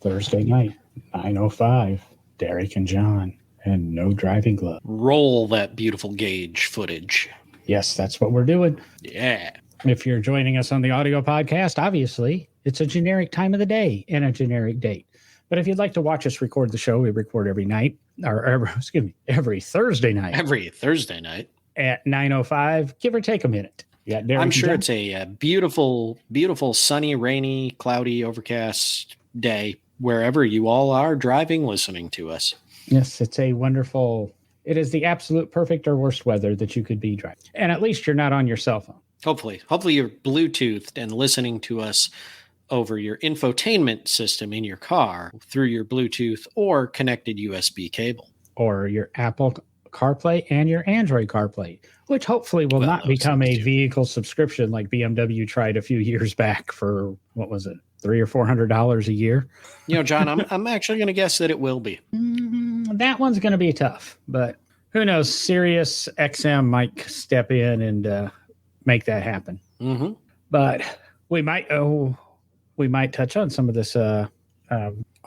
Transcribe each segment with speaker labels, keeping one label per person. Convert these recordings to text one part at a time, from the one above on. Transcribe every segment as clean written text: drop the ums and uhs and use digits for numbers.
Speaker 1: Thursday night, 9:05. Derick and John, and no driving glove.
Speaker 2: Roll that beautiful gauge footage.
Speaker 1: Yes, that's what we're doing.
Speaker 2: Yeah.
Speaker 1: If you're joining us on the audio podcast, obviously it's a generic time of the day and a generic date. But if you'd like to watch us record the show, we record every night, or every Thursday night.
Speaker 2: Every Thursday night
Speaker 1: at 9:05, give or take a minute. Yeah,
Speaker 2: I'm sure it's a beautiful, beautiful, sunny, rainy, cloudy, overcast day wherever you all are driving, listening to us.
Speaker 1: Yes, it's a wonderful. It is the absolute perfect or worst weather that you could be driving, and at least you're not on your cell phone.
Speaker 2: Hopefully you're Bluetoothed and listening to us over your infotainment system in your car through your Bluetooth or connected USB cable.
Speaker 1: Or your Apple CarPlay and your Android CarPlay, which hopefully will not become a vehicle subscription like BMW tried a few years back for, what was it, $300 or $400 a year?
Speaker 2: You know, John, I'm actually going to guess that it will be.
Speaker 1: That one's going to be tough, but who knows? Sirius XM might step in and make that happen.
Speaker 2: Mm-hmm.
Speaker 1: But we might touch on some of this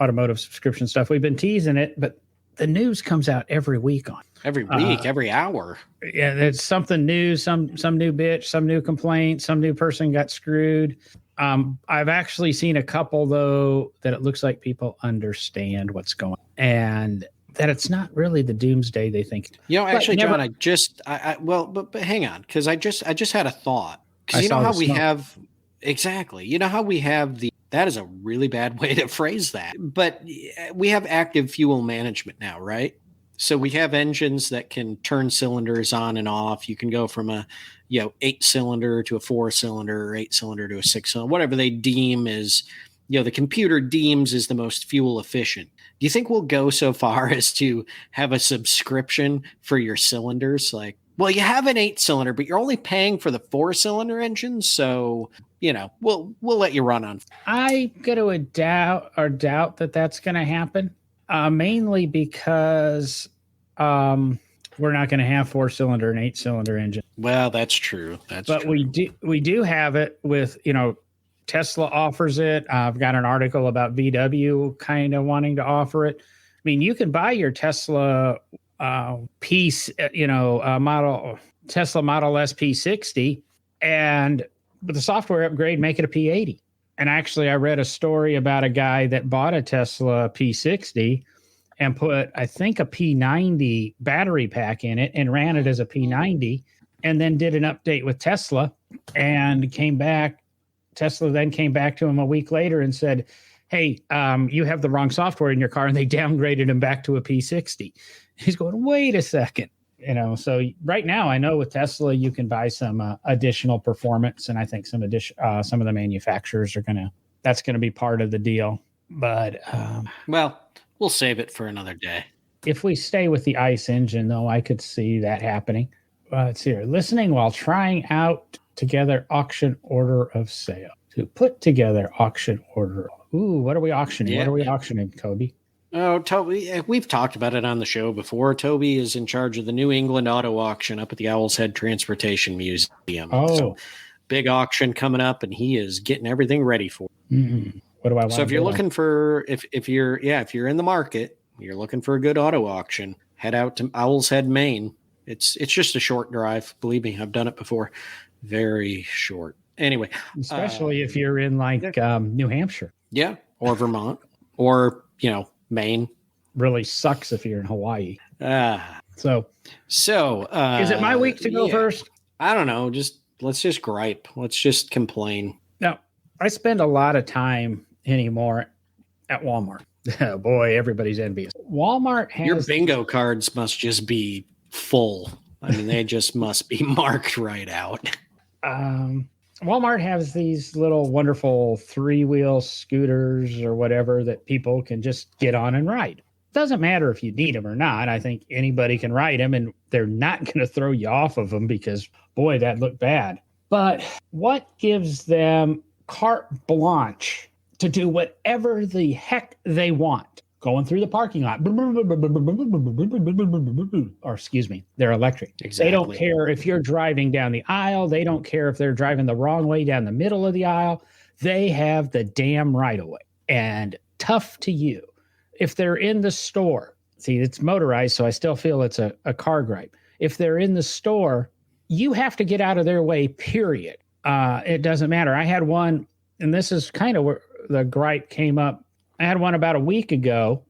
Speaker 1: automotive subscription stuff. We've been teasing it, but the news comes out every week on.
Speaker 2: Every week, every hour.
Speaker 1: Yeah, it's something new, some new bitch, some new complaint, some new person got screwed. I've actually seen a couple, though, that it looks like people understand what's going on and that it's not really the doomsday they think.
Speaker 2: You know, actually, John, but hang on, because I just had a thought. Because you know how we have, exactly, you know how we have that is a really bad way to phrase that, but we have active fuel management now, right? So we have engines that can turn cylinders on and off. You can go from a 8-cylinder to a 4-cylinder, or 8-cylinder to a 6-cylinder, whatever they deem is, the computer deems is the most fuel efficient. Do you think we'll go so far as to have a subscription for your cylinders? Like, well, you have an 8-cylinder, but you're only paying for the 4-cylinder engine, so we'll let you run on.
Speaker 1: I'm going to doubt that that's going to happen. Mainly because we're not going to have 4-cylinder and 8-cylinder engine.
Speaker 2: Well, that's true.
Speaker 1: But we do have it with, Tesla offers it. I've got an article about VW kind of wanting to offer it. I mean, you can buy your Tesla piece, model Tesla Model S P60, and with the software upgrade, make it a P80. And actually, I read a story about a guy that bought a Tesla P60 and put, I think, a P90 battery pack in it and ran it as a P90 and then did an update with Tesla and came back. Tesla then came back to him a week later and said, hey, you have the wrong software in your car, and they downgraded him back to a P60. He's going, wait a second. So right now I know with Tesla, you can buy some additional performance. And I think some of the manufacturers that's going to be part of the deal. But,
Speaker 2: well, we'll save it for another day.
Speaker 1: If we stay with the ICE engine, though, I could see that happening. Let's see here. Listening while trying out together auction order of sale. To put together auction order. Ooh, what are we auctioning? Yeah. What are we auctioning, Toby?
Speaker 2: Oh, Toby, we've talked about it on the show before. Toby is in charge of the New England Auto Auction up at the Owl's Head Transportation Museum.
Speaker 1: Oh.
Speaker 2: So, big auction coming up, and he is getting everything ready for it.
Speaker 1: Mm-hmm. What do I want?
Speaker 2: So if you're looking for, if you're in the market, you're looking for a good auto auction, head out to Owl's Head, Maine. It's just a short drive. Believe me, I've done it before. Very short. Anyway.
Speaker 1: Especially if you're in New Hampshire.
Speaker 2: Yeah. Or Vermont or, Maine.
Speaker 1: Really sucks if you're in Hawaii. So
Speaker 2: is
Speaker 1: it my week to go first?
Speaker 2: I don't know. Let's just gripe. Let's just complain.
Speaker 1: No, I spend a lot of time anymore at Walmart. Oh boy, everybody's envious. Walmart has
Speaker 2: your bingo cards must just be full. I mean, they just must be marked right out.
Speaker 1: Walmart has these little wonderful 3-wheel scooters or whatever that people can just get on and ride. Doesn't matter if you need them or not. I think anybody can ride them, and they're not going to throw you off of them because, boy, that looked bad. But what gives them carte blanche to do whatever the heck they want? Going through the parking lot. Or excuse me, they're electric.
Speaker 2: Exactly.
Speaker 1: They don't care if you're driving down the aisle. They don't care if they're driving the wrong way down the middle of the aisle. They have the damn right of way. And tough to you. If they're in the store, see, it's motorized, so I still feel it's a car gripe. If they're in the store, you have to get out of their way, period. It doesn't matter. I had one, and this is kind of where the gripe came up. I had one about a week ago.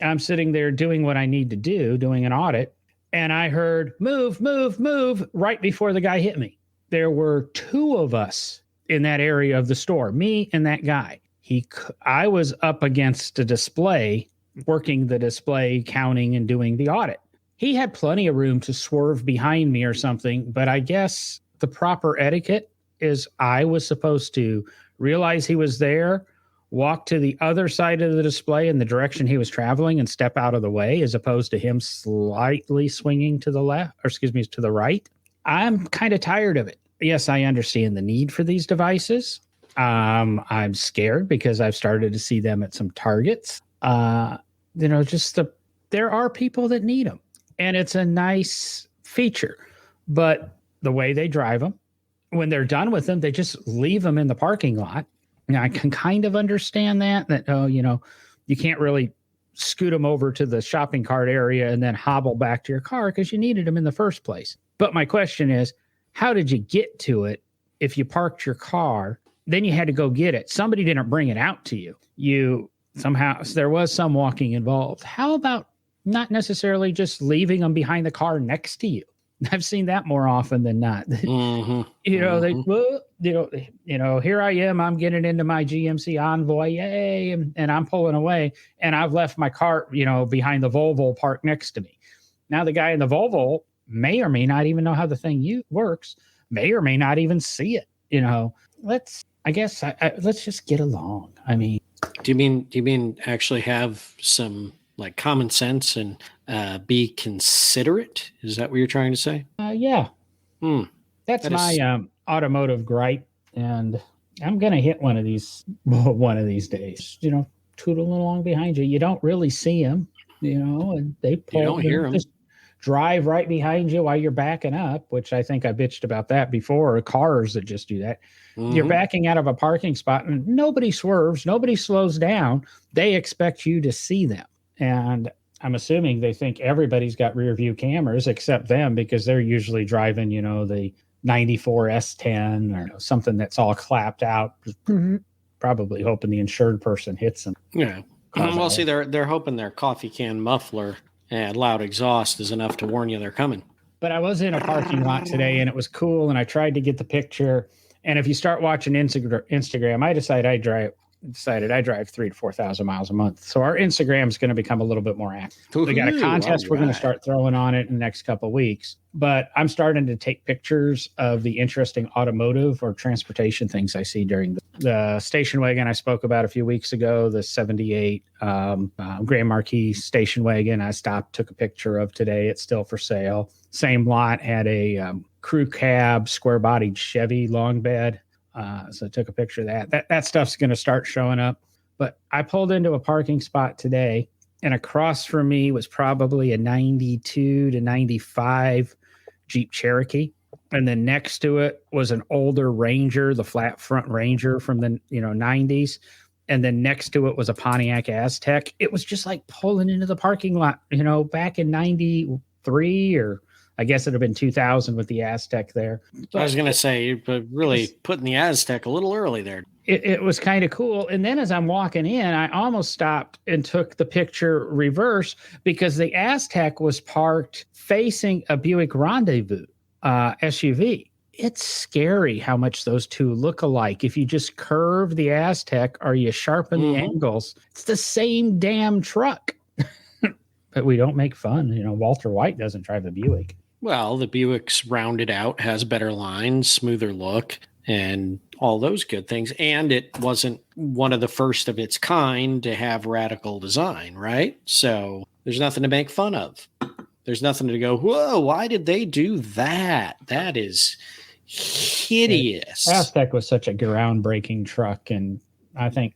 Speaker 1: I'm sitting there doing what I need to do, doing an audit, and I heard, move, move, move, right before the guy hit me. There were two of us in that area of the store, me and that guy. I was up against a display, working the display, counting and doing the audit. He had plenty of room to swerve behind me or something, but I guess the proper etiquette is I was supposed to realize he was there, walk to the other side of the display in the direction he was traveling and step out of the way, as opposed to him slightly swinging to the left, or excuse me, to the right. I'm kind of tired of it. Yes, I understand the need for these devices. I'm scared because I've started to see them at some Targets. There are people that need them, and it's a nice feature. But the way they drive them, when they're done with them, they just leave them in the parking lot. Now, I can kind of understand that you can't really scoot them over to the shopping cart area and then hobble back to your car because you needed them in the first place. But my question is, how did you get to it if you parked your car? Then you had to go get it. Somebody didn't bring it out to you. There was some walking involved. How about not necessarily just leaving them behind the car next to you? I've seen that more often than not.
Speaker 2: Mm-hmm.
Speaker 1: Here I am. I'm getting into my GMC Envoy, yay, and I'm pulling away, and I've left my car, behind the Volvo parked next to me. Now the guy in the Volvo may or may not even know how the thing works, may or may not even see it. Let's just get along. I mean,
Speaker 2: do you mean actually have some like common sense and be considerate? Is that what you're trying to say?
Speaker 1: Yeah. That's my automotive gripe, and I'm gonna hit one of these days. Tootling along behind you. You don't really see them, and they pull.
Speaker 2: You don't hear them.
Speaker 1: Just drive right behind you while you're backing up, which I think I bitched about that before. Cars that just do that. Mm-hmm. You're backing out of a parking spot, and nobody swerves, nobody slows down. They expect you to see them, and I'm assuming they think everybody's got rear view cameras except them, because they're usually driving, the 94 S10 or something that's all clapped out, probably hoping the insured person hits them.
Speaker 2: Yeah. Well, see, they're hoping their coffee can muffler and loud exhaust is enough to warn you they're coming.
Speaker 1: But I was in a parking lot today, and it was cool, and I tried to get the picture. And if you start watching Instagram, I decided I drive 3,000 to 4,000 miles a month. So our Instagram is going to become a little bit more active. We got a contest we're going to start throwing on it in the next couple of weeks. But I'm starting to take pictures of the interesting automotive or transportation things I see during the station wagon I spoke about a few weeks ago, the 78 Grand Marquis station wagon. I took a picture of today. It's still for sale. Same lot had a crew cab, square-bodied Chevy long bed. So I took a picture of that. That stuff's going to start showing up. But I pulled into a parking spot today, and across from me was probably a 92 to 95 Jeep Cherokee. And then next to it was an older Ranger, the flat front Ranger from the 90s. And then next to it was a Pontiac Aztek. It was just like pulling into the parking lot, back in 93, or I guess it'd have been 2000 with the Aztek there. But
Speaker 2: I was going to say, but really putting the Aztek a little early there.
Speaker 1: It was kind of cool. And then as I'm walking in, I almost stopped and took the picture reverse, because the Aztek was parked facing a Buick Rendezvous SUV. It's scary how much those two look alike. If you just curve the Aztek or you sharpen the angles, it's the same damn truck. But we don't make fun. Walter White doesn't drive a Buick.
Speaker 2: Well, the Buick's rounded out, has better lines, smoother look, and all those good things. And it wasn't one of the first of its kind to have radical design, right? So there's nothing to make fun of. There's nothing to go, whoa, why did they do that? That is hideous.
Speaker 1: Aztek was such a groundbreaking truck, and I think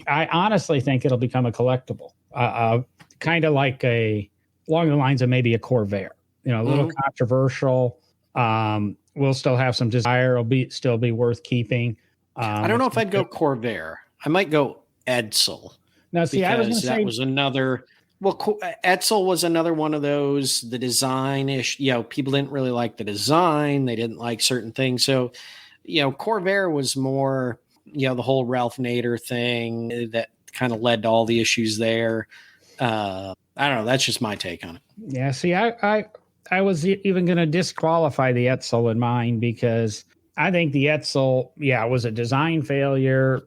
Speaker 1: I honestly think it'll become a collectible. Kind of like along the lines of maybe a Corvair, a little controversial. We'll still have some desire. It'll still be worth keeping.
Speaker 2: I don't know if I'd go Corvair. I might go Edsel.
Speaker 1: Now, see, I was going to say,
Speaker 2: was another. Well, Edsel was another one of those. The design-ish, people didn't really like the design. They didn't like certain things. So, Corvair was more, the whole Ralph Nader thing that kind of led to all the issues there. I don't know. That's just my take on it.
Speaker 1: Yeah. See, I was even going to disqualify the Edsel in mine because I think the Edsel, was a design failure.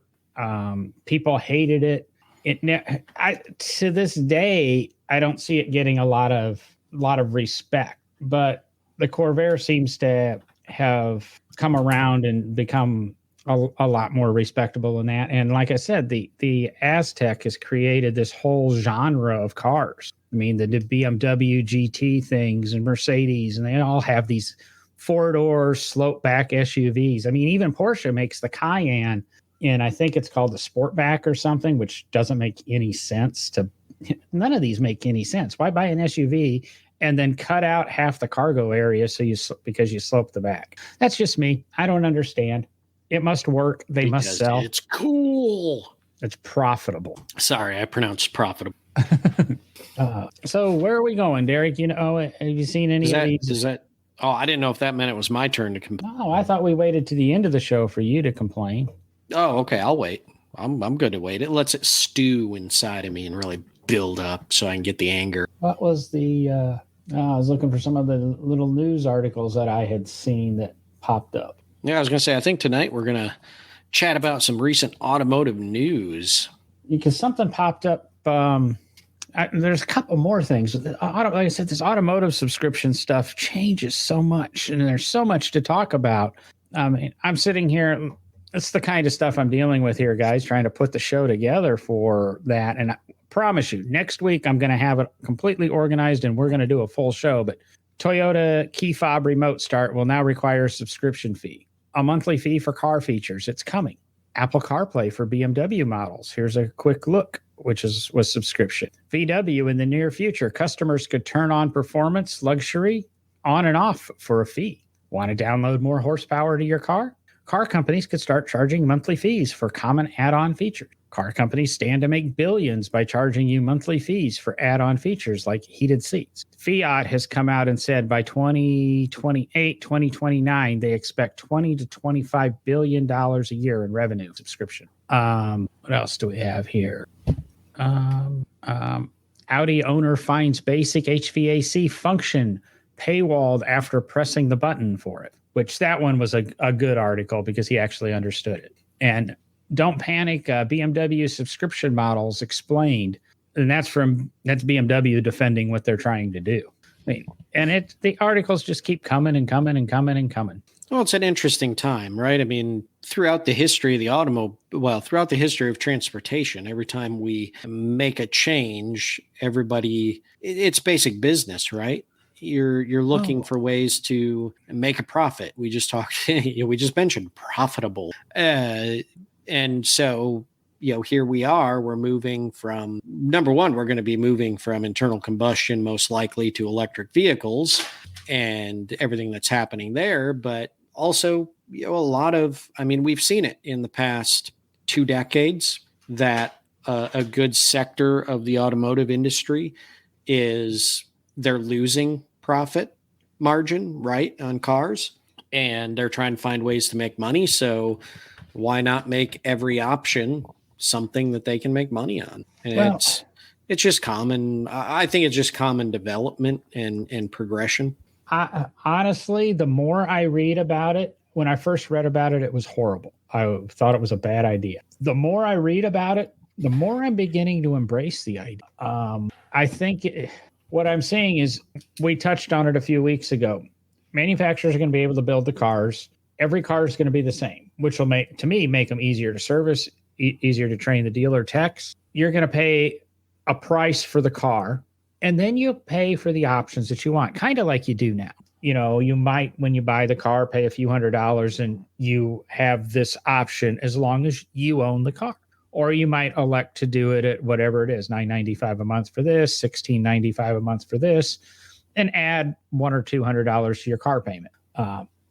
Speaker 1: People hated it. To this day, I don't see it getting a lot of respect, but the Corvair seems to have come around and become a lot more respectable in that. And like I said, the Aztec has created this whole genre of cars. I mean, the BMW GT things and Mercedes, and they all have these 4-door slope back SUVs. I mean, even Porsche makes the Cayenne, and I think it's called the Sportback or something, which doesn't make any sense. None of these make any sense. Why buy an SUV and then cut out half the cargo area because you slope the back? That's just me. I don't understand. It must work. They must sell.
Speaker 2: It's cool.
Speaker 1: It's profitable.
Speaker 2: Sorry, I pronounced profitable.
Speaker 1: So where are we going, Derick? Have you seen any of these?
Speaker 2: Oh, I didn't know if that meant it was my turn to complain.
Speaker 1: No, I thought we waited to the end of the show for you to complain.
Speaker 2: Oh, okay. I'll wait. I'm good to wait. It lets it stew inside of me and really build up so I can get the anger.
Speaker 1: What was the? I was looking for some of the little news articles that I had seen that popped up.
Speaker 2: Yeah, I was going to say, I think tonight we're going to chat about some recent automotive news.
Speaker 1: Because something popped up. There's a couple more things. Like I said, this automotive subscription stuff changes so much, and there's so much to talk about. I'm sitting here. It's the kind of stuff I'm dealing with here, guys, trying to put the show together for that. And I promise you, next week I'm going to have it completely organized, and we're going to do a full show. But Toyota key fob remote start will now require a subscription fee. A monthly fee for car features. It's coming. Apple CarPlay for BMW models. Here's a quick look, which was subscription. VW in the near future. Customers could turn on performance, luxury, on and off for a fee. Want to download more horsepower to your car? Car companies could start charging monthly fees for common add-on features. Car companies stand to make billions by charging you monthly fees for add-on features like heated seats. Fiat has come out and said by 2028, 2029, they expect $20 to $25 billion a year in revenue subscription. What else do we have here? Audi owner finds basic HVAC function paywalled after pressing the button for it, which that one was a good article because he actually understood it. And don't panic, BMW subscription models explained. And that's BMW defending what they're trying to do. I mean, and the articles just keep coming and coming and coming and coming.
Speaker 2: Well, it's an interesting time, right? I mean, throughout the history of throughout the history of transportation, every time we make a change, it's basic business, right? You're looking for ways to make a profit. We just mentioned profitable. And so, here we are, we're moving from, number one, we're going to be moving from internal combustion, most likely, to electric vehicles and everything that's happening there. But also, we've seen it in the past 2 decades that a good sector of the automotive industry they're losing profit margin, right, on cars, and they're trying to find ways to make money. So why not make every option something that they can make money on? And it's just common. I think it's just common development and progression.
Speaker 1: Honestly, the more I read about it, when I first read about it, it was horrible. I thought it was a bad idea. The more I read about it, the more I'm beginning to embrace the idea. I think what I'm saying is, we touched on it a few weeks ago. Manufacturers are going to be able to build the cars. Every car is going to be the same, which will make them easier to service, easier to train the dealer techs. You're going to pay a price for the car, and then you pay for the options that you want, kind of like you do now. You might, when you buy the car, pay a few $100s and you have this option as long as you own the car. Or you might elect to do it at whatever it is, $9.95 a month for this, $16.95 a month for this, and add $100 or $200 to your car payment.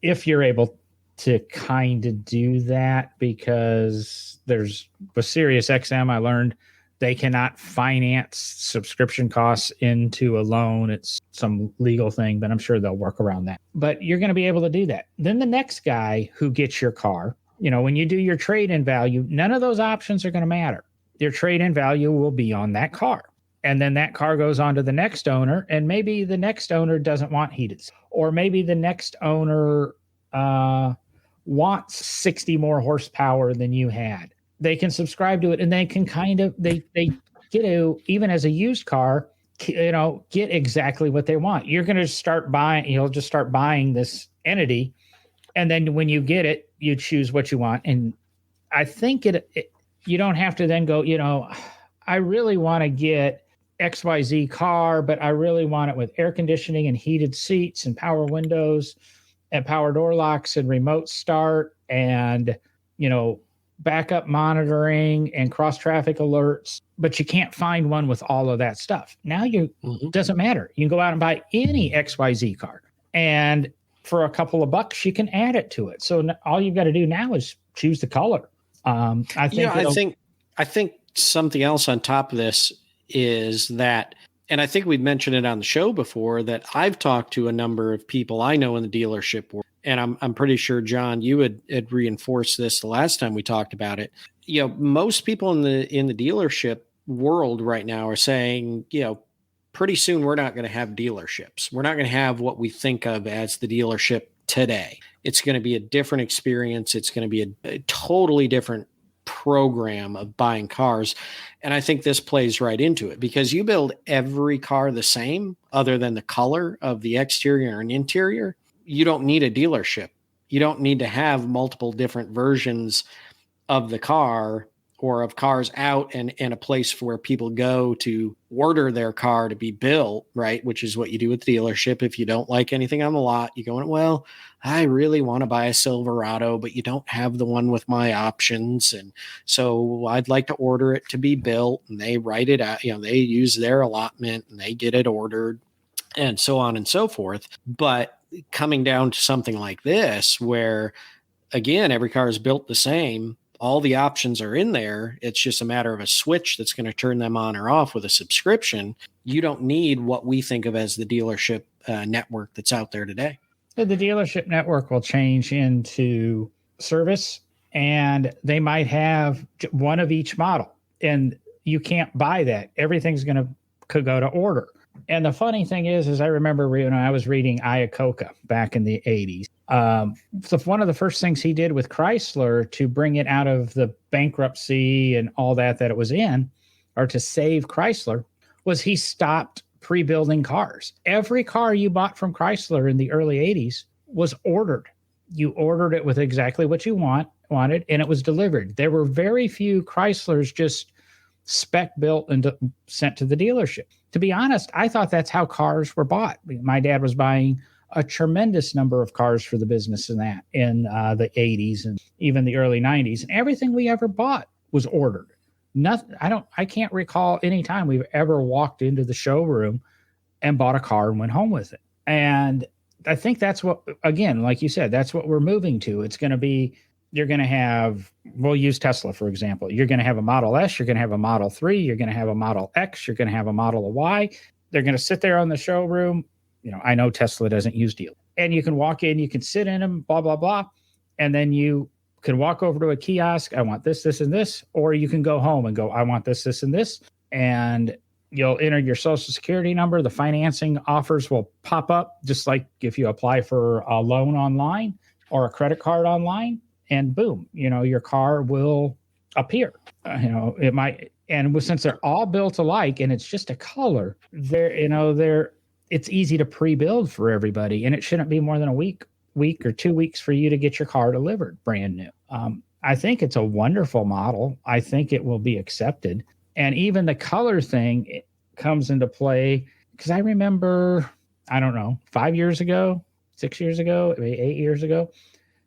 Speaker 1: If you're able to kind of do that, because there's with Sirius XM, I learned they cannot finance subscription costs into a loan. It's some legal thing, but I'm sure they'll work around that. But you're going to be able to do that. Then the next guy who gets your car, when you do your trade-in value, none of those options are going to matter. Your trade-in value will be on that car. And then that car goes on to the next owner, and maybe the next owner doesn't want heated, or maybe the next owner wants 60 more horsepower than you had. They can subscribe to it, and they can they get to, even as a used car, get exactly what they want. You're going to start buying, you'll just start buying this entity. And then when you get it, you choose what you want. And I think you don't have to then go, I really want to get XYZ car, but I really want it with air conditioning and heated seats and power windows and power door locks and remote start and, backup monitoring and cross traffic alerts, but you can't find one with all of that stuff. Now doesn't matter. You can go out and buy any XYZ car, and for a couple of bucks, you can add it to it. So all you've got to do now is choose the color. I
Speaker 2: think something else on top of this is that, and I think we've mentioned it on the show before, that I've talked to a number of people I know in the dealership world, and I'm pretty sure, John, you had reinforced this the last time we talked about it. Most people in the dealership world right now are saying, pretty soon we're not going to have dealerships. We're not going to have what we think of as the dealership today. It's going to be a different experience. It's going to be a totally different program of buying cars. And I think this plays right into it, because you build every car the same other than the color of the exterior and interior. You don't need a dealership. You don't need to have multiple different versions of the car or of cars out and a place where people go to order their car to be built, right? Which is what you do with the dealership. If you don't like anything on the lot, you go, well, I really want to buy a Silverado, but you don't have the one with my options. And so I'd like to order it to be built, and they write it out, they use their allotment and they get it ordered and so on and so forth. But coming down to something like this, where again, every car is built the same, all the options are in there. It's just a matter of a switch that's going to turn them on or off with a subscription. You don't need what we think of as the dealership network that's out there today.
Speaker 1: The dealership network will change into service, and they might have one of each model, and you can't buy that. Everything's could go to order. And the funny thing is I remember when I was reading Iacocca back in the 80s. So one of the first things he did with Chrysler to bring it out of the bankruptcy and all that it was in, or to save Chrysler, was he stopped pre-building cars. Every car you bought from Chrysler in the early 80s was ordered. You ordered it with exactly what you wanted, and it was delivered. There were very few Chryslers just spec built and sent to the dealership. To be honest, I thought that's how cars were bought. My dad was buying a tremendous number of cars for the business in the 80s and even the early 90s. And everything we ever bought was ordered. Nothing. I can't recall any time we've ever walked into the showroom and bought a car and went home with it. And I think that's what, again, like you said, that's what we're moving to. It's going to be, you're going to have, we'll use Tesla, for example. You're going to have a Model S, you're going to have a Model 3, you're going to have a Model X, you're going to have a Model Y. They're going to sit there on the showroom. I know Tesla doesn't use dealers. And you can walk in, you can sit in them, blah, blah, blah. And then you can walk over to a kiosk. I want this, this, and this. Or you can go home and go, I want this, this, and this. And you'll enter your social security number. The financing offers will pop up, just like if you apply for a loan online or a credit card online. And boom, your car will appear. It might, and since they're all built alike and it's just a color, it's easy to pre-build for everybody, and it shouldn't be more than a week or 2 weeks for you to get your car delivered brand new. I think it's a wonderful model. I think it will be accepted. And even the color thing, it comes into play, because I remember, 5 years ago, 6 years ago, maybe 8 years ago,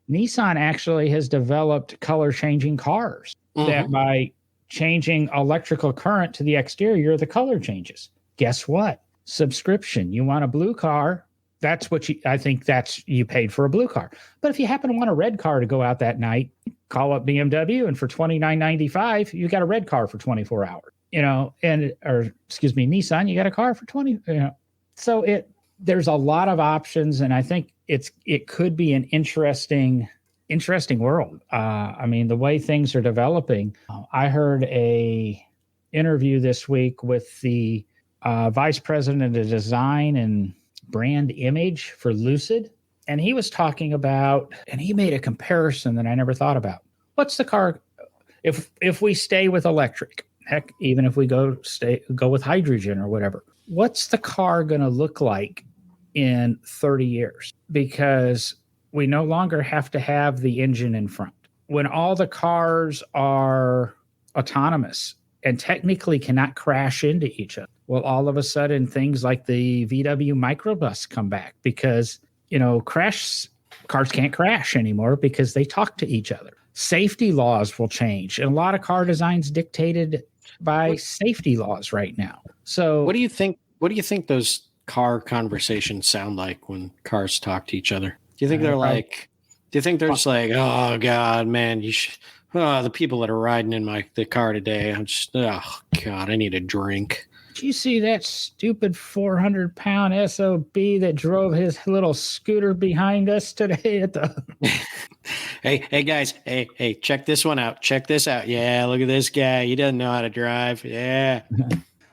Speaker 1: Nissan actually has developed color changing cars that by changing electrical current to the exterior, the color changes. Guess what? Subscription. You want a blue car, that's what I think you paid for a blue car. But if you happen to want a red car to go out that night, call up BMW, and for $29.95, you got a red car for 24 hours, Nissan, you got a car for 20, So there's a lot of options. And I think it could be an interesting world. The way things are developing, I heard a interview this week with the vice president of design and brand image for Lucid. And he was talking about, and he made a comparison that I never thought about. What's the car, if we stay with electric, heck, even if we go with hydrogen or whatever, what's the car going to look like in 30 years? Because we no longer have to have the engine in front. When all the cars are autonomous and technically cannot crash into each other, well, all of a sudden things like the VW microbus come back because, cars can't crash anymore because they talk to each other. Safety laws will change. And a lot of car designs dictated by safety laws right now. So
Speaker 2: what do you think those car conversations sound like when cars talk to each other? Do you think they're like, do you think there's like, oh God, man, the people that are riding in the car today, I'm just, oh God, I need a drink.
Speaker 1: Did you see that stupid 400-pound SOB that drove his little scooter behind us today at the...
Speaker 2: Hey guys, hey, check this one out. Check this out. Yeah, look at this guy. He doesn't know how to drive. Yeah.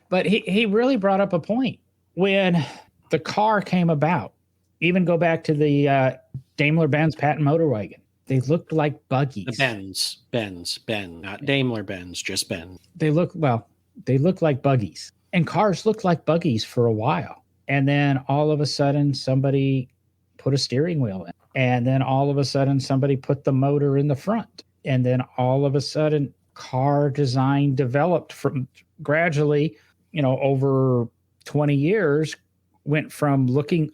Speaker 1: But he really brought up a point. When the car came about, even go back to the Daimler-Benz patent motor wagon, they looked like buggies.
Speaker 2: The Benz, not Daimler-Benz, just Benz.
Speaker 1: They look like buggies. And cars looked like buggies for a while. And then all of a sudden, somebody put a steering wheel in. And then all of a sudden, somebody put the motor in the front. And then all of a sudden, car design developed from gradually, over 20 years, went from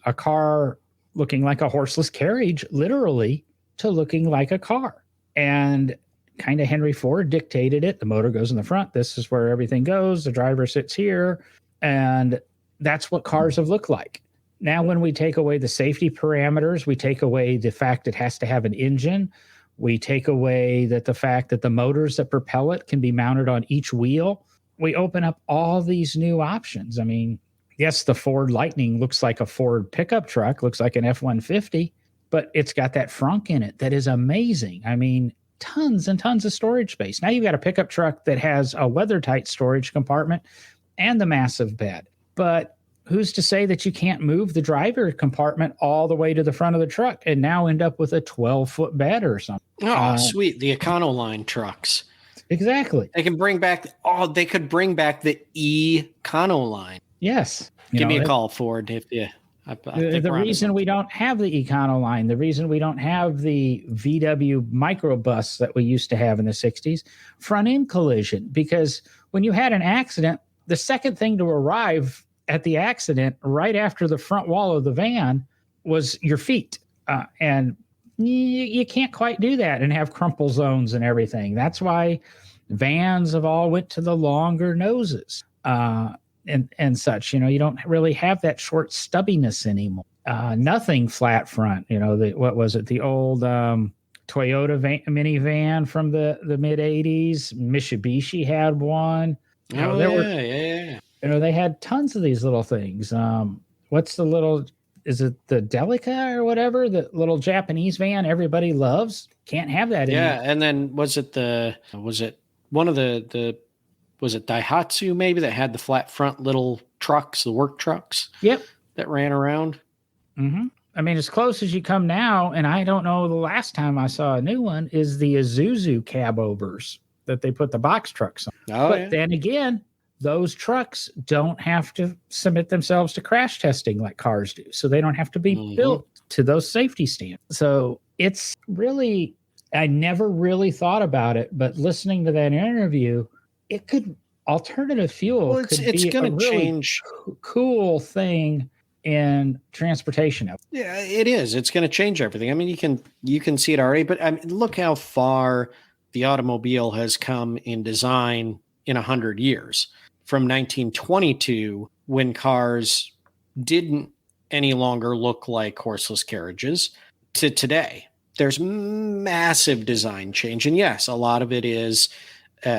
Speaker 1: a car looking like a horseless carriage, literally, to looking like a car. And kind of Henry Ford dictated it. The motor goes in the front. This is where everything goes. The driver sits here. And that's what cars have looked like. Now, when we take away the safety parameters, we take away the fact it has to have an engine. We take away the fact that the motors that propel it can be mounted on each wheel. We open up all these new options. I mean, yes, the Ford Lightning looks like a Ford pickup truck, looks like an F-150, but it's got that frunk in it that is amazing. I mean, tons and tons of storage space. Now you've got a pickup truck that has a weather-tight storage compartment and the massive bed. But who's to say that you can't move the driver compartment all the way to the front of the truck and now end up with a 12-foot bed or something?
Speaker 2: Oh, sweet. The Econoline trucks.
Speaker 1: Exactly.
Speaker 2: They could bring back the Econoline.
Speaker 1: Yes.
Speaker 2: Give me a call, Ford, if you...
Speaker 1: The reason we don't have the Econoline, the reason we don't have the VW microbus that we used to have in the 60s, front end collision, because when you had an accident, the second thing to arrive at the accident right after the front wall of the van was your feet. And you can't quite do that and have crumple zones and everything. That's why vans have all went to the longer noses. And such, you don't really have that short stubbiness anymore. Nothing flat front. What was it? The old Toyota minivan from the mid '80s. Mitsubishi had one.
Speaker 2: Yeah.
Speaker 1: They had tons of these little things. What's the little? Is it the Delica or whatever? The little Japanese van everybody loves. Can't have that anymore.
Speaker 2: Yeah, and then was it one of the was it Daihatsu maybe that had the flat front little trucks, the work trucks?
Speaker 1: Yep.
Speaker 2: That ran around.
Speaker 1: Mm-hmm. I mean, as close as you come now, and I don't know the last time I saw a new one, is the Isuzu cab overs that they put the box trucks on. But then again, those trucks don't have to submit themselves to crash testing like cars do. So they don't have to be built to those safety standards. So it's really, I never really thought about it, but listening to that interview, it could, alternative fuel
Speaker 2: it's
Speaker 1: be
Speaker 2: going
Speaker 1: a
Speaker 2: to
Speaker 1: really
Speaker 2: change.
Speaker 1: Cool thing in transportation.
Speaker 2: Yeah, it is. It's going to change everything. I mean, you can see it already, but I mean, look how far the automobile has come in design in 100 years. From 1922, when cars didn't any longer look like horseless carriages to today. There's massive design change. And yes, a lot of it is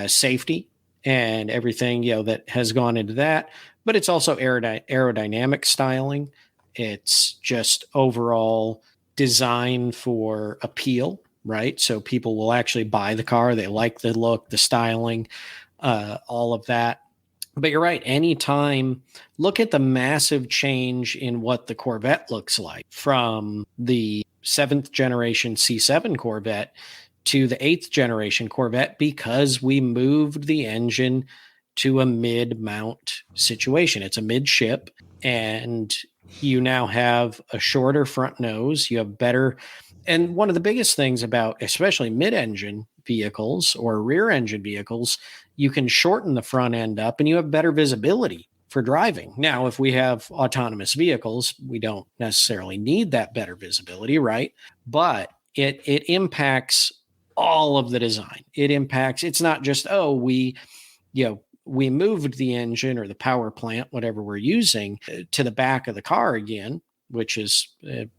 Speaker 2: safety and everything, that has gone into that. But it's also aerodynamic styling. It's just overall design for appeal, right? So people will actually buy the car. They like the look, the styling, all of that. But you're right. Anytime, look at the massive change in what the Corvette looks like from the 7th generation C7 Corvette to the 8th generation Corvette, because we moved the engine to a mid-mount situation. It's a midship, and you now have a shorter front nose. You have better, and one of the biggest things about especially mid-engine vehicles or rear-engine vehicles, you can shorten the front end up and you have better visibility for driving. Now, if we have autonomous vehicles, we don't necessarily need that better visibility, right? But it impacts all of the design. It's not just, we moved the engine or the power plant, whatever we're using, to the back of the car again, which is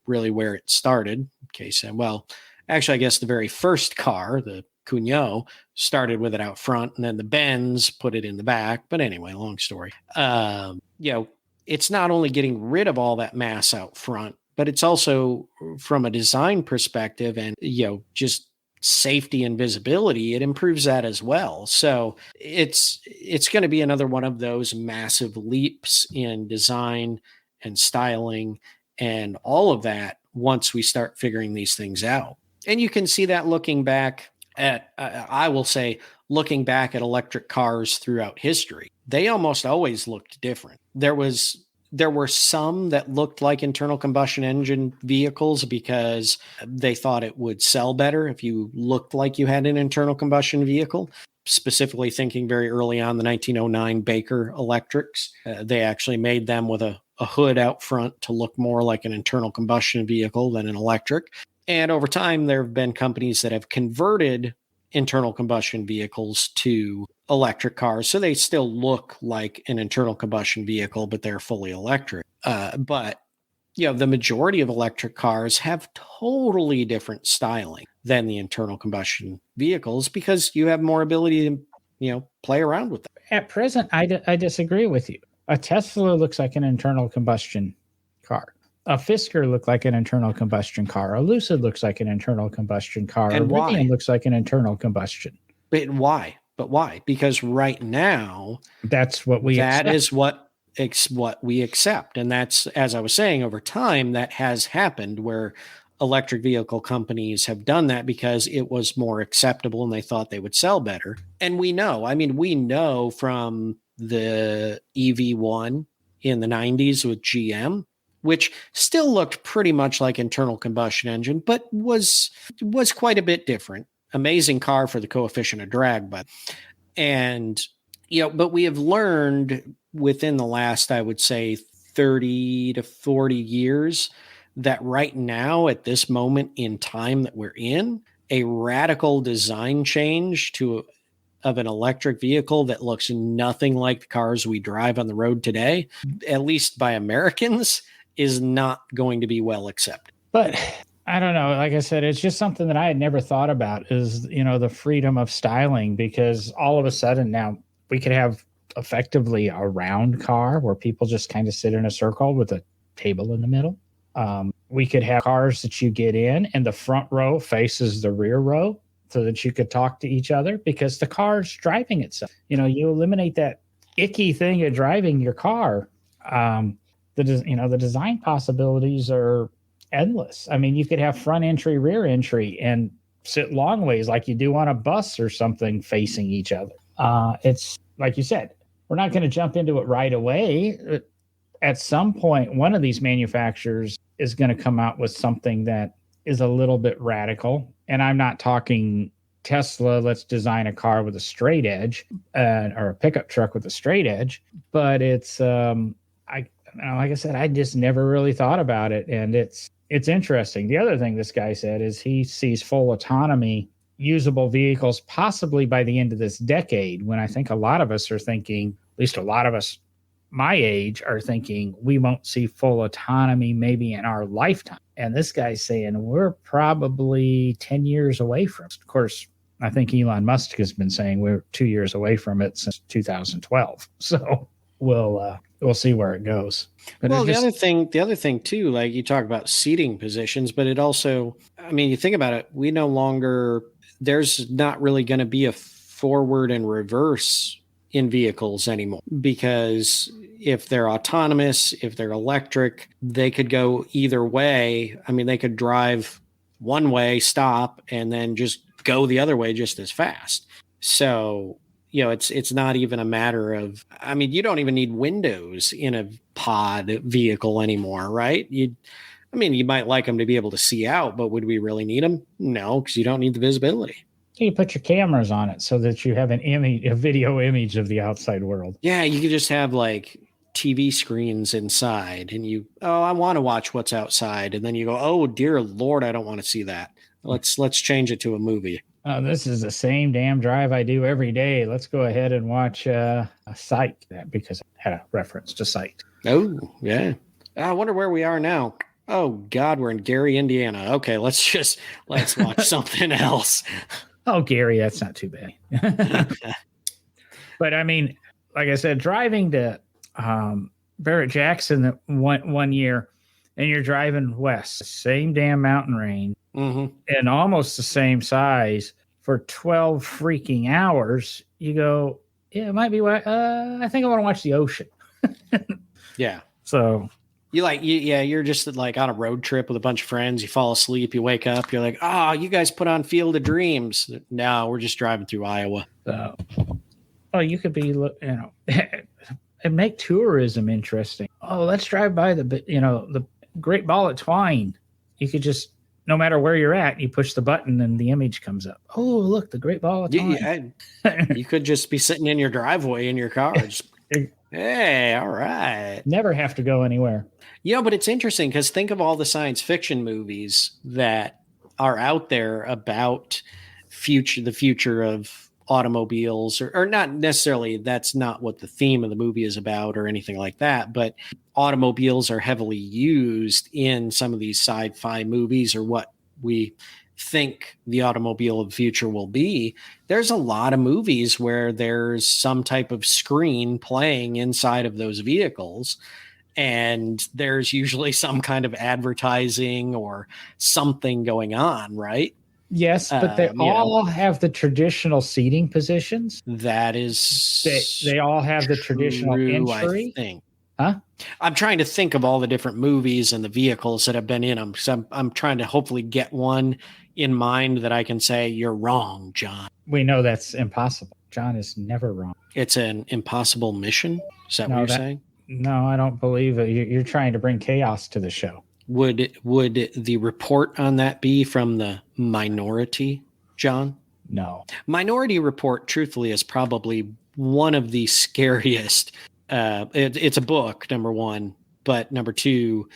Speaker 2: really where it started. Okay, so, well, actually, I guess the very first car, the Cugnot, started with it out front, and then the Benz put it in the back. But anyway, long story. It's not only getting rid of all that mass out front, but it's also from a design perspective and, just safety and visibility, it improves that as well. So it's going to be another one of those massive leaps in design and styling and all of that once we start figuring these things out. And you can see that looking back at, I will say, looking back at electric cars throughout history, they almost always looked different. There were some that looked like internal combustion engine vehicles because they thought it would sell better if you looked like you had an internal combustion vehicle. Specifically thinking very early on, the 1909 Baker electrics. They actually made them with a hood out front to look more like an internal combustion vehicle than an electric. And over time, there have been companies that have converted internal combustion vehicles to electric cars. So they still look like an internal combustion vehicle, but they're fully electric. But the majority of electric cars have totally different styling than the internal combustion vehicles because you have more ability to, play around with them.
Speaker 1: At present, I disagree with you. A Tesla looks like an internal combustion car. A Fisker looks like an internal combustion car. A Lucid looks like an internal combustion car.
Speaker 2: And
Speaker 1: a Rivian looks like an internal combustion.
Speaker 2: But why? Because right now,
Speaker 1: that's what we
Speaker 2: accept.
Speaker 1: That is
Speaker 2: what we accept. And that's, as I was saying, over time, that has happened where electric vehicle companies have done that because it was more acceptable and they thought they would sell better. And we know from the EV1 in the 90s with GM, which still looked pretty much like internal combustion engine, but was quite a bit different. Amazing car for the coefficient of drag, but we have learned within the last, I would say, 30 to 40 years that right now, at this moment in time that we're in, a radical design change of an electric vehicle that looks nothing like the cars we drive on the road today, at least by Americans, is not going to be well accepted.
Speaker 1: But I don't know. Like I said, it's just something that I had never thought about is, the freedom of styling, because all of a sudden now we could have effectively a round car where people just kind of sit in a circle with a table in the middle. We could have cars that you get in and the front row faces the rear row so that you could talk to each other because the car's driving itself. You eliminate that icky thing of driving your car. The design possibilities are endless. I mean, you could have front entry, rear entry, and sit long ways like you do on a bus or something facing each other. It's like you said, we're not going to jump into it right away. At some point, one of these manufacturers is going to come out with something that is a little bit radical. And I'm not talking Tesla, let's design a car with a straight edge or a pickup truck with a straight edge. But it's, like I said, I just never really thought about it. And it's interesting. The other thing this guy said is he sees full autonomy usable vehicles possibly by the end of this decade, when I think a lot of us are thinking, at least a lot of us my age are thinking we won't see full autonomy maybe in our lifetime. And this guy's saying we're probably 10 years away from it. Of course, I think Elon Musk has been saying we're 2 years away from it since 2012. So we'll see where it goes.
Speaker 2: But well, the other thing too, like you talk about seating positions, but it also, I mean, you think about it, there's not really going to be a forward and reverse in vehicles anymore, because if they're autonomous, if they're electric, they could go either way. I mean, they could drive one way, stop, and then just go the other way just as fast. So, it's not even a matter of, I mean, you don't even need windows in a pod vehicle anymore, right? You might like them to be able to see out, but would we really need them? No, because you don't need the visibility.
Speaker 1: You put your cameras on it so that you have a video image of the outside world.
Speaker 2: Yeah, you could just have like TV screens inside, and I want to watch what's outside, and then you go, oh dear Lord, I don't want to see that. Let's change it to a movie.
Speaker 1: Oh, this is the same damn drive I do every day. Let's go ahead and watch a Sight, because it had a reference to Sight.
Speaker 2: Oh yeah, I wonder where we are now. Oh God, we're in Gary, Indiana. Okay, let's watch something else.
Speaker 1: Oh, Gary, that's not too bad. But I mean, like I said, driving to Barrett Jackson one year, and you're driving west, same damn mountain range, and almost the same size for 12 freaking hours. You go, yeah, it might be. I think I want to watch the ocean.
Speaker 2: Yeah.
Speaker 1: So.
Speaker 2: You're just like on a road trip with a bunch of friends. You fall asleep, you wake up, you're like, oh, you guys put on Field of Dreams. No, we're just driving through Iowa.
Speaker 1: You could be, and make tourism interesting. Oh, let's drive by the Great Ball of Twine. You could just, no matter where you're at, you push the button and the image comes up. Oh, look, the Great Ball of Twine.
Speaker 2: You could just be sitting in your driveway in your car. Hey, all right.
Speaker 1: Never have to go anywhere.
Speaker 2: But it's interesting because think of all the science fiction movies that are out there about the future of automobiles, or not necessarily. That's not what the theme of the movie is about or anything like that. But automobiles are heavily used in some of these sci-fi movies, or what we think the automobile of the future will be. There's a lot of movies where there's some type of screen playing inside of those vehicles, and there's usually some kind of advertising or something going on, right?
Speaker 1: Yes, but they all have the traditional seating positions.
Speaker 2: That is,
Speaker 1: they all have the traditional entry.
Speaker 2: I think. Huh? I'm trying to think of all the different movies and the vehicles that have been in them. So I'm trying to hopefully get one in mind that I can say, you're wrong, John.
Speaker 1: We know that's impossible. John is never wrong.
Speaker 2: It's an impossible mission. Is that what you're saying?
Speaker 1: No, I don't believe it. You're trying to bring chaos to the show.
Speaker 2: Would the report on that be from the Minority, John?
Speaker 1: No.
Speaker 2: Minority Report, truthfully, is probably one of the scariest. It's a book, number one, but number two,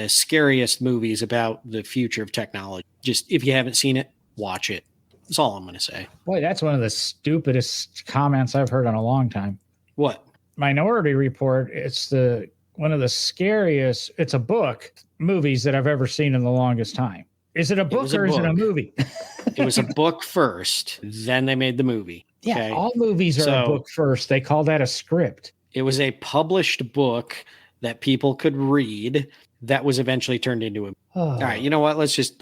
Speaker 2: scariest movies about the future of technology. Just, if you haven't seen it, watch it. That's all I'm going to say.
Speaker 1: Boy, that's one of the stupidest comments I've heard in a long time.
Speaker 2: What?
Speaker 1: Minority Report. It's one of the scariest. It's a book, movies that I've ever seen in the longest time. Is it a book or is it a movie?
Speaker 2: It was a book first, then they made the movie.
Speaker 1: Yeah, okay? All movies are a book first. They call that a script.
Speaker 2: It was a published book that people could read that was eventually turned into a. All right, you know what? Let's just.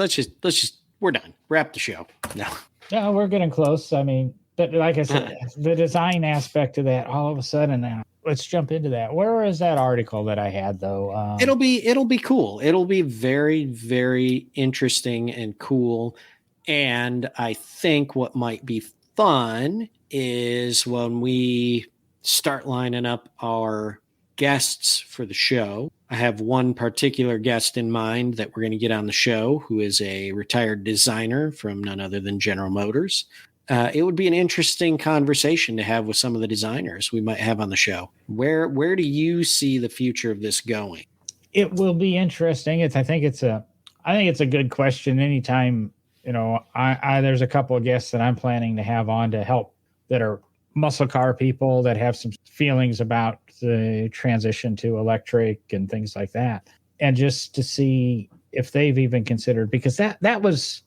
Speaker 2: We're done. Wrap the show. No.
Speaker 1: Yeah, we're getting close. I mean, but like I said, the design aspect of that, all of a sudden, let's jump into that. Where is that article that I had though?
Speaker 2: It'll be cool. It'll be very, very interesting and cool. And I think what might be fun is when we start lining up our guests for the show. I have one particular guest in mind that we're going to get on the show, who is a retired designer from none other than General Motors. It would be an interesting conversation to have with some of the designers we might have on the show. Where do you see the future of this going?
Speaker 1: It will be interesting. I think it's a good question. Anytime, there's a couple of guests that I'm planning to have on to help that are muscle car people that have some feelings about the transition to electric and things like that, and just to see if they've even considered, because it was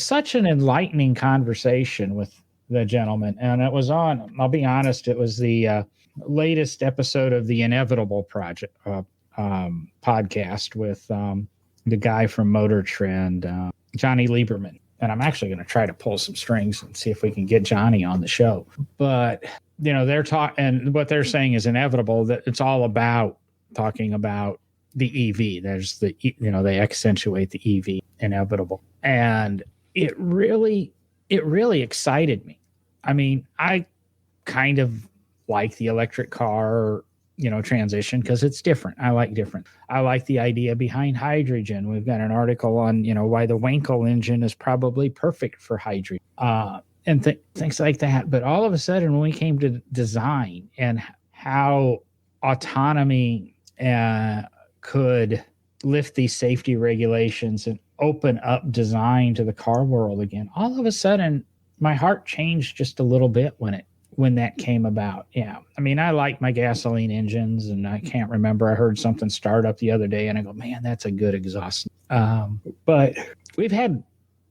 Speaker 1: such an enlightening conversation with the gentleman, and it was on. I'll be honest, it was the latest episode of the Inevitable Project podcast with the guy from Motor Trend, Johnny Lieberman. And I'm actually going to try to pull some strings and see if we can get Johnny on the show. But, they're talking, and what they're saying is inevitable, that it's all about talking about the EV. There's they accentuate the EV inevitable. And it really excited me. I mean, I kind of like the electric car, transition, because it's different. I like different. I like the idea behind hydrogen. We've got an article on, why the Wankel engine is probably perfect for hydrogen, and things like that. But all of a sudden, when we came to design and how autonomy could lift these safety regulations and open up design to the car world again, all of a sudden, my heart changed just a little bit when that came about. Yeah. I mean, I like my gasoline engines, and I can't remember. I heard something start up the other day and I go, man, that's a good exhaust. But we've had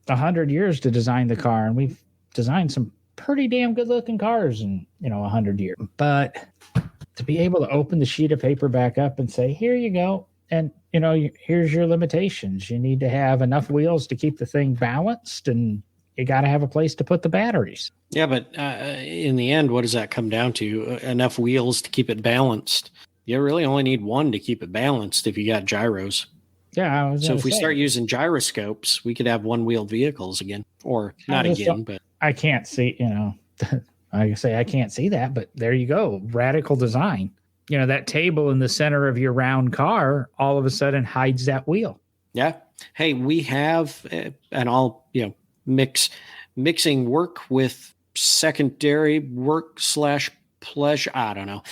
Speaker 1: 100 years to design the car, and we've designed some pretty damn good looking cars in, 100 years. But to be able to open the sheet of paper back up and say, here you go. And, here's your limitations. You need to have enough wheels to keep the thing balanced, and you got to have a place to put the batteries.
Speaker 2: Yeah, but in the end, what does that come down to? Enough wheels to keep it balanced. You really only need one to keep it balanced if you got gyros.
Speaker 1: Yeah.
Speaker 2: So if we start using gyroscopes, we could have one-wheeled vehicles again. Or not again, but...
Speaker 1: I can't see, I say I can't see that, but there you go. Radical design. That table in the center of your round car all of a sudden hides that wheel.
Speaker 2: Yeah. Hey, we have, and I'll, mixing work with secondary work / pleasure. I don't know.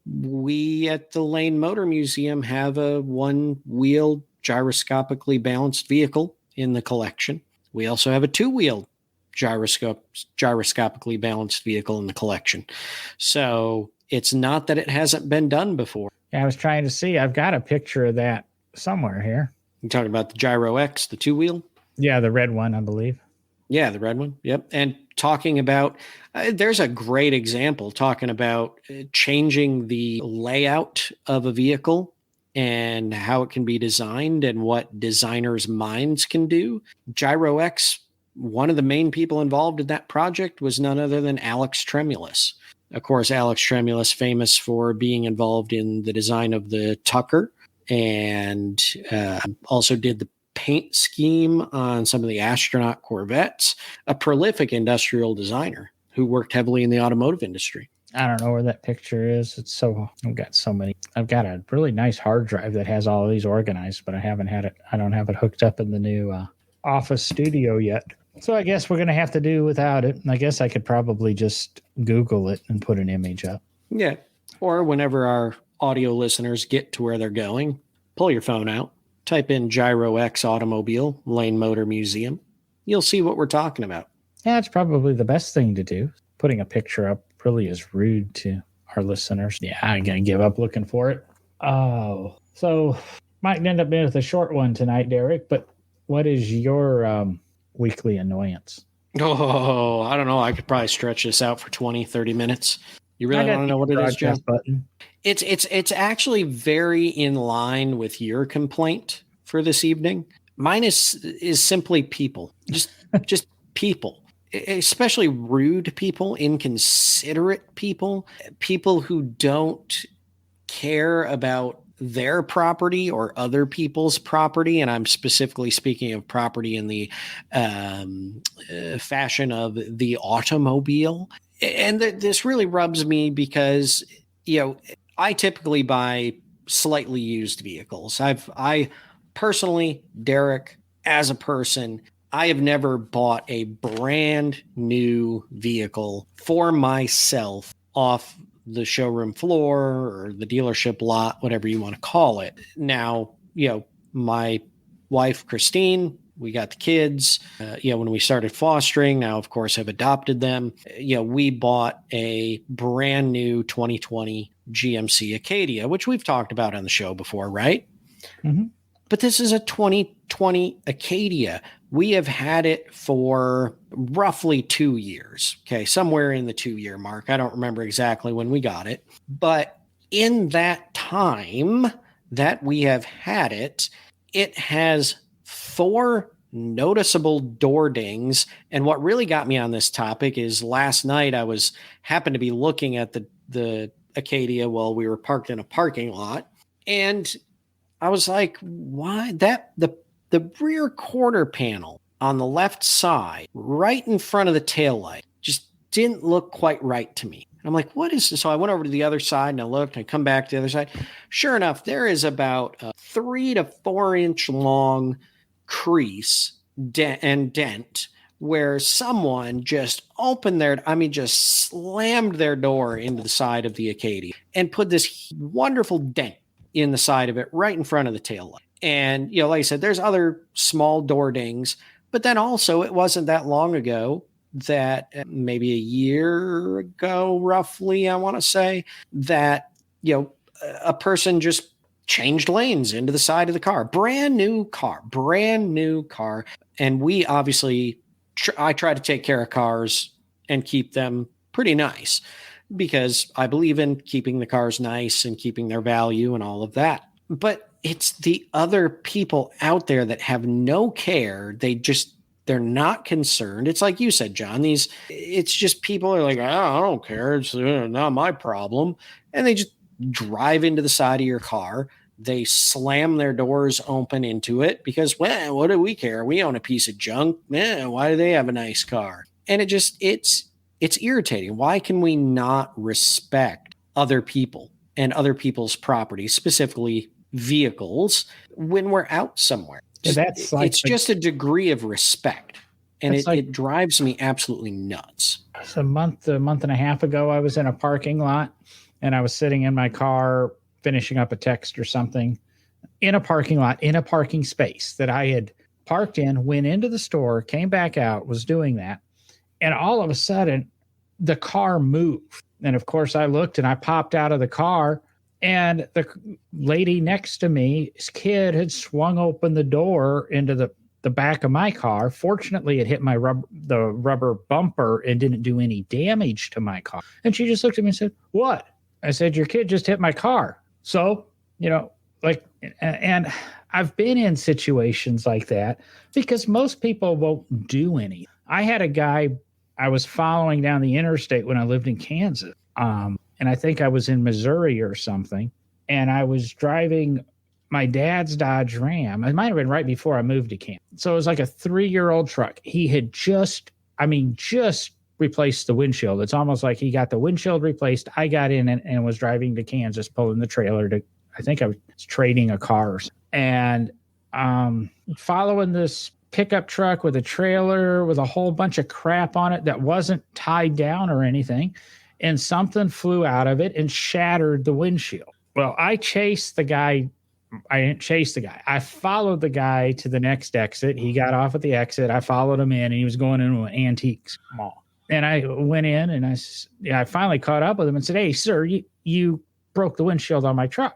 Speaker 2: We at the Lane Motor Museum have a one-wheel gyroscopically balanced vehicle in the collection. We also have a two-wheel gyroscopically balanced vehicle in the collection. So it's not that it hasn't been done before.
Speaker 1: Yeah, I was trying to see. I've got a picture of that somewhere here.
Speaker 2: You're talking about the Gyro X, the two-wheel?
Speaker 1: Yeah, the red one, I believe.
Speaker 2: Yeah, the red one. Yep. And talking about, there's a great example talking about changing the layout of a vehicle and how it can be designed and what designers' minds can do. Gyro X, one of the main people involved in that project was none other than Alex Tremulous. Of course, Alex Tremulous, famous for being involved in the design of the Tucker, and also did the paint scheme on some of the astronaut Corvettes, a prolific industrial designer who worked heavily in the automotive industry.
Speaker 1: I don't know where that picture is. I've got so many. I've got a really nice hard drive that has all of these organized, but I don't have it hooked up in the new office studio yet. So I guess we're going to have to do without it. I guess I could probably just Google it and put an image up.
Speaker 2: Yeah. Or whenever our audio listeners get to where they're going, pull your phone out, type in Gyro X Automobile, Lane Motor Museum. You'll see what we're talking about.
Speaker 1: Yeah, it's probably the best thing to do. Putting a picture up really is rude to our listeners. Yeah, I'm going to give up looking for it. Oh, so might end up being with a short one tonight, Derek, but what is your weekly annoyance?
Speaker 2: Oh, I don't know. I could probably stretch this out for 20, 30 minutes. You really want to know what it is, John?
Speaker 1: Button.
Speaker 2: It's actually very in line with your complaint for this evening. Mine is simply people. Just people. Especially rude people, inconsiderate people, people who don't care about their property or other people's property. And I'm specifically speaking of property in the fashion of the automobile. And this really rubs me because, I typically buy slightly used vehicles. I personally, Derek, as a person, I have never bought a brand new vehicle for myself off the showroom floor or the dealership lot, whatever you want to call it. Now, my wife, Christine, we got the kids, when we started fostering, now, of course, have adopted them. We bought a brand new 2020 GMC Acadia, which we've talked about on the show before, right?
Speaker 1: Mm-hmm.
Speaker 2: But this is a 2020 Acadia. We have had it for roughly 2 years. Okay, somewhere in the 2-year mark. I don't remember exactly when we got it. But in that time that we have had it, it has 4 noticeable door dings. And what really got me on this topic is last night I happened to be looking at the Acadia while we were parked in a parking lot. And I was like, why that the rear quarter panel on the left side, right in front of the taillight, just didn't look quite right to me. And I'm like, what is this? So I went over to the other side and I looked and I come back to the other side. Sure enough, there is about a 3 to 4 inch long crease and dent where someone just just slammed their door into the side of the Acadia and put this wonderful dent in the side of it right in front of the taillight. And, like I said, there's other small door dings, but then also it wasn't that long ago that maybe a year ago, roughly, I want to say that, a person just changed lanes into the side of the car, brand new car. And we obviously, I try to take care of cars and keep them pretty nice because I believe in keeping the cars nice and keeping their value and all of that. But it's the other people out there that have no care. They're not concerned. It's like you said, John, it's just people are like, oh, I don't care. It's not my problem. And they just drive into the side of your car. They slam their doors open into it because, well, what do we care? We own a piece of junk. Why do they have a nice car? And it's irritating. Why can we not respect other people and other people's property, specifically vehicles, when we're out somewhere? It's just a degree of respect. And it drives me absolutely nuts.
Speaker 1: So a month and a half ago, I was in a parking lot and I was sitting in my car finishing up a text or something in a parking lot, in a parking space that I had parked in, went into the store, came back out, was doing that. And all of a sudden, the car moved. And of course, I looked and I popped out of the car. And the lady next to me, his kid had swung open the door into the back of my car. Fortunately, it hit the rubber bumper and didn't do any damage to my car. And she just looked at me and said, "What?" I said, "Your kid just hit my car." So, and I've been in situations like that because most people won't do anything. I had a guy I was following down the interstate when I lived in Kansas. And I think I was in Missouri or something. And I was driving my dad's Dodge Ram. It might have been right before I moved to Kansas. So it was like a 3-year-old truck. He had just replaced the windshield. It's almost like he got the windshield replaced. I got in and was driving to Kansas, pulling the trailer I think I was trading a car. And following this pickup truck with a trailer with a whole bunch of crap on it that wasn't tied down or anything. And something flew out of it and shattered the windshield. Well, I chased the guy. I didn't chase the guy. I followed the guy to the next exit. He got off at the exit. I followed him in, and he was going into an antiques mall. And I went in, and I finally caught up with him and said, "Hey, sir, you broke the windshield on my truck."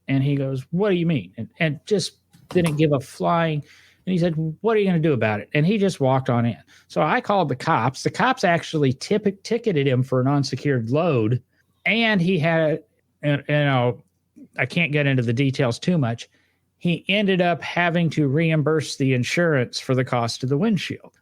Speaker 1: And he goes, "What do you mean?" And just didn't give a flying. And he said, "What are you going to do about it?" And he just walked on in. So I called the cops. The cops actually ticketed him for an unsecured load. And he had, I can't get into the details too much. He ended up having to reimburse the insurance for the cost of the windshield.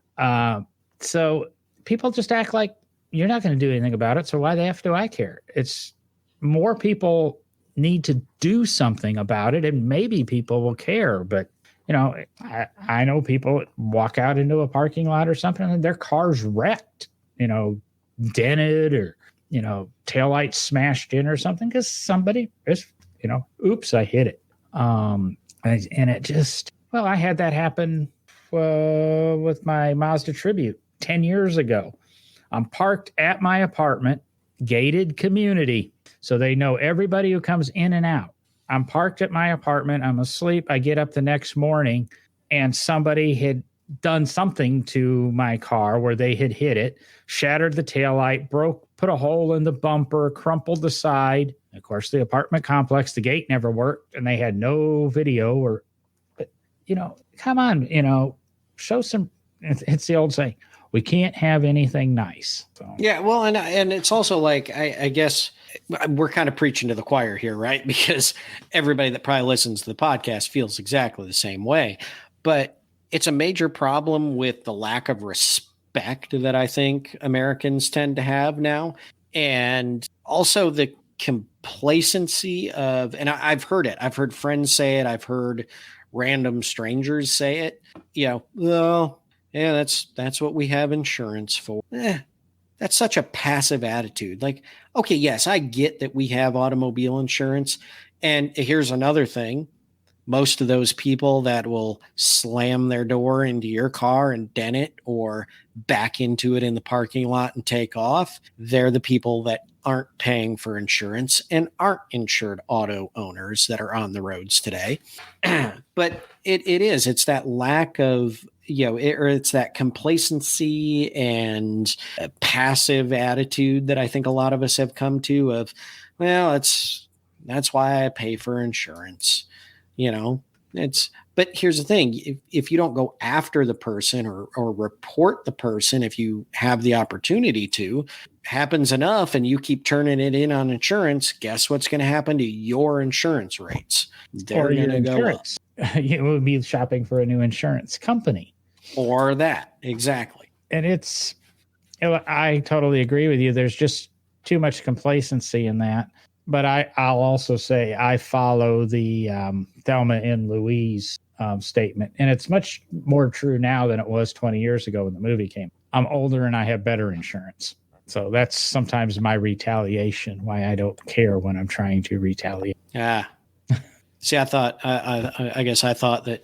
Speaker 1: So people just act like you're not going to do anything about it. So why the F do I care? It's more people need to do something about it, and maybe people will care. But I know people walk out into a parking lot or something and their car's wrecked, dented or, taillights smashed in or something because somebody just, oops, I hit it. And it just, I had that happen with my Mazda Tribute 10 years ago. I'm parked at my apartment, gated community, so they know everybody who comes in and out. I'm parked at my apartment. I'm asleep. I get up the next morning and somebody had done something to my car where they had hit it, shattered the taillight, put a hole in the bumper, crumpled the side. Of course, the apartment complex, the gate never worked, and they had no video but come on, show some. It's the old saying, we can't have anything nice. So.
Speaker 2: Yeah, well, and it's also like, I guess we're kind of preaching to the choir here, right? Because everybody that probably listens to the podcast feels exactly the same way. But it's a major problem with the lack of respect that I think Americans tend to have now. And also the complacency of, and I've heard it. I've heard friends say it. I've heard random strangers say it. Well, yeah, that's what we have insurance for. That's such a passive attitude. Like, okay, yes, I get that we have automobile insurance. And here's another thing. Most of those people that will slam their door into your car and dent it or back into it in the parking lot and take off, they're the people that aren't paying for insurance and aren't insured auto owners that are on the roads today. But it's that lack of, it's that complacency and passive attitude that I think a lot of us have come to of, well, that's why I pay for insurance. But here's the thing. If you don't go after the person or report the person, if you have the opportunity to, happens enough and you keep turning it in on insurance, guess what's going to happen to your insurance rates? They're going to go up.
Speaker 1: You will be shopping for a new insurance company.
Speaker 2: Or that. Exactly.
Speaker 1: And I totally agree with you. There's just too much complacency in that. But I'll also say I follow the Thelma and Louise statement. And it's much more true now than it was 20 years ago when the movie came. I'm older and I have better insurance. So that's sometimes my retaliation, why I don't care when I'm trying to retaliate.
Speaker 2: See, I guess I thought that,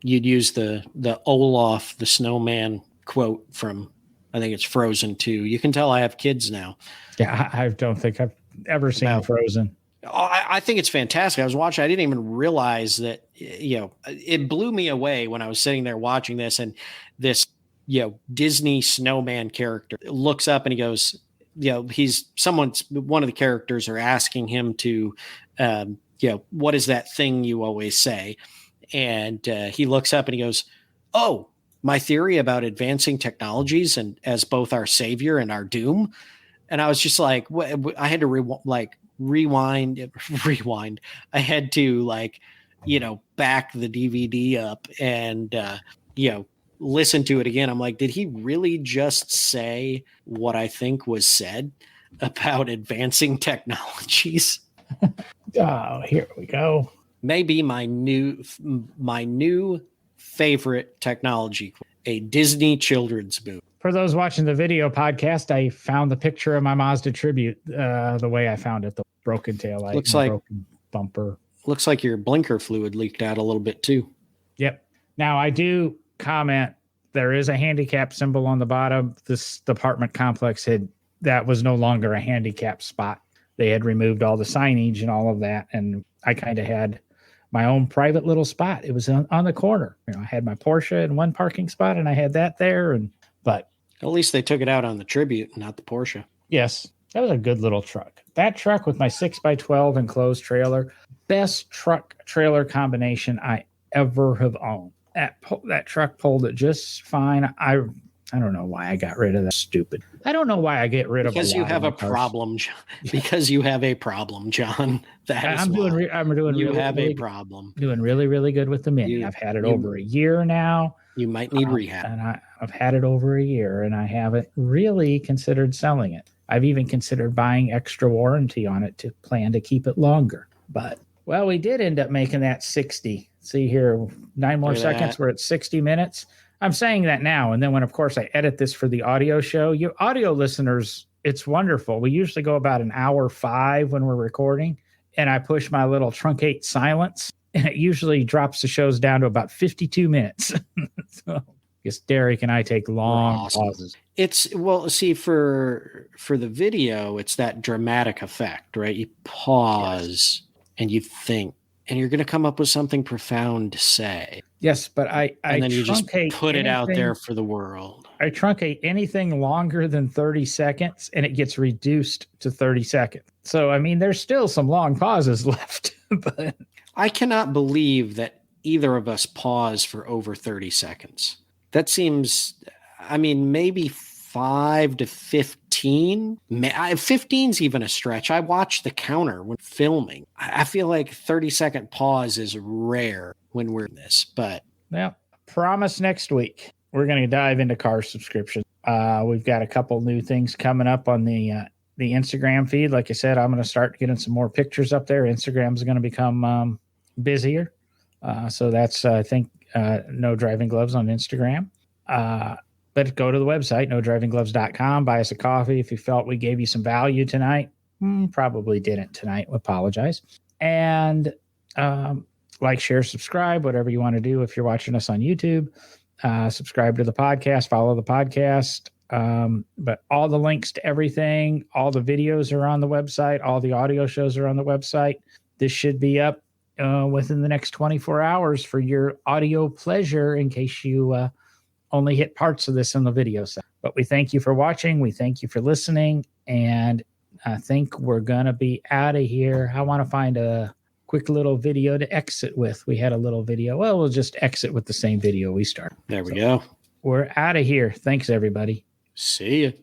Speaker 2: you'd use the Olaf, the snowman quote from, I think it's Frozen 2. You can tell I have kids now.
Speaker 1: Yeah, I don't think I've ever seen Frozen.
Speaker 2: I think it's fantastic. I was watching, I didn't even realize that, it blew me away when I was sitting there watching this, and this, Disney snowman character looks up and he goes, one of the characters are asking him to, what is that thing you always say? And he looks up and he goes, oh, my theory about advancing technologies and as both our savior and our doom. And I was just like, I had to rewind. I had to back the DVD up and, listen to it again. I'm like, did he really just say what I think was said about advancing technologies?
Speaker 1: Oh, here we go.
Speaker 2: Maybe my new favorite technology, a Disney children's movie.
Speaker 1: For those watching the video podcast, I found the picture of my Mazda Tribute the way I found it, the broken taillight, broken bumper.
Speaker 2: Looks like your blinker fluid leaked out a little bit too.
Speaker 1: Yep. Now I do comment, there is a handicap symbol on the bottom. This apartment complex that was no longer a handicap spot. They had removed all the signage and all of that. And I kind of had my own private little spot. It was on the corner. I had my Porsche in one parking spot and I had that there. But
Speaker 2: at least they took it out on the Tribute, not the Porsche.
Speaker 1: Yes. That was a good little truck. That truck with my 6x12 enclosed trailer, best truck trailer combination I ever have owned. That truck pulled it just fine. I don't know why I got rid of that stupid. I don't know why I get rid of
Speaker 2: because you have a problem, John. Because you have a problem, John.
Speaker 1: I'm doing
Speaker 2: a problem.
Speaker 1: Doing really, really good with the Mini. I've had it over a year now.
Speaker 2: You might need rehab.
Speaker 1: And I've had it over a year, and I haven't really considered selling it. I've even considered buying extra warranty on it to plan to keep it longer. But well, we did end up making that 60. See here, 9 more seconds. We're at 60 minutes. I'm saying that now. And then when, of course, I edit this for the audio show, you audio listeners, it's wonderful. We usually go about an hour 5 when we're recording. And I push my little truncate silence. And it usually drops the shows down to about 52 minutes. So I guess Derick and I take long pauses.
Speaker 2: See, for the video, it's that dramatic effect, right? You pause and you think, and you're going to come up with something profound to say.
Speaker 1: Yes, but I
Speaker 2: and then you just put it out there for the world.
Speaker 1: I truncate anything longer than 30 seconds and it gets reduced to 30 seconds. So, I mean, there's still some long pauses left. But
Speaker 2: I cannot believe that either of us pause for over 30 seconds. That seems, I mean, maybe 5 to 15. 15's even a stretch. I watch the counter when filming. I feel like 30-second pause is rare when we're in this, but.
Speaker 1: Well, promise next week. We're going to dive into car subscriptions. We've got a couple new things coming up on the Instagram feed. Like I said, I'm going to start getting some more pictures up there. Instagram's going to become busier. So that's, I think, No Driving Gloves on Instagram. But go to the website, nodrivinggloves.com. Buy us a coffee if you felt we gave you some value tonight. Probably didn't tonight. Apologize. And like, share, subscribe, whatever you want to do. If you're watching us on YouTube, subscribe to the podcast, follow the podcast. But all the links to everything, all the videos are on the website. All the audio shows are on the website. This should be up within the next 24 hours for your audio pleasure in case you only hit parts of this in the video set. But we thank you for watching. We thank you for listening. And I think we're going to be out of here. I want to find a quick little video to exit with. We had a little video. Well, we'll just exit with the same video we started.
Speaker 2: There we go.
Speaker 1: We're out of here. Thanks, everybody.
Speaker 2: See you.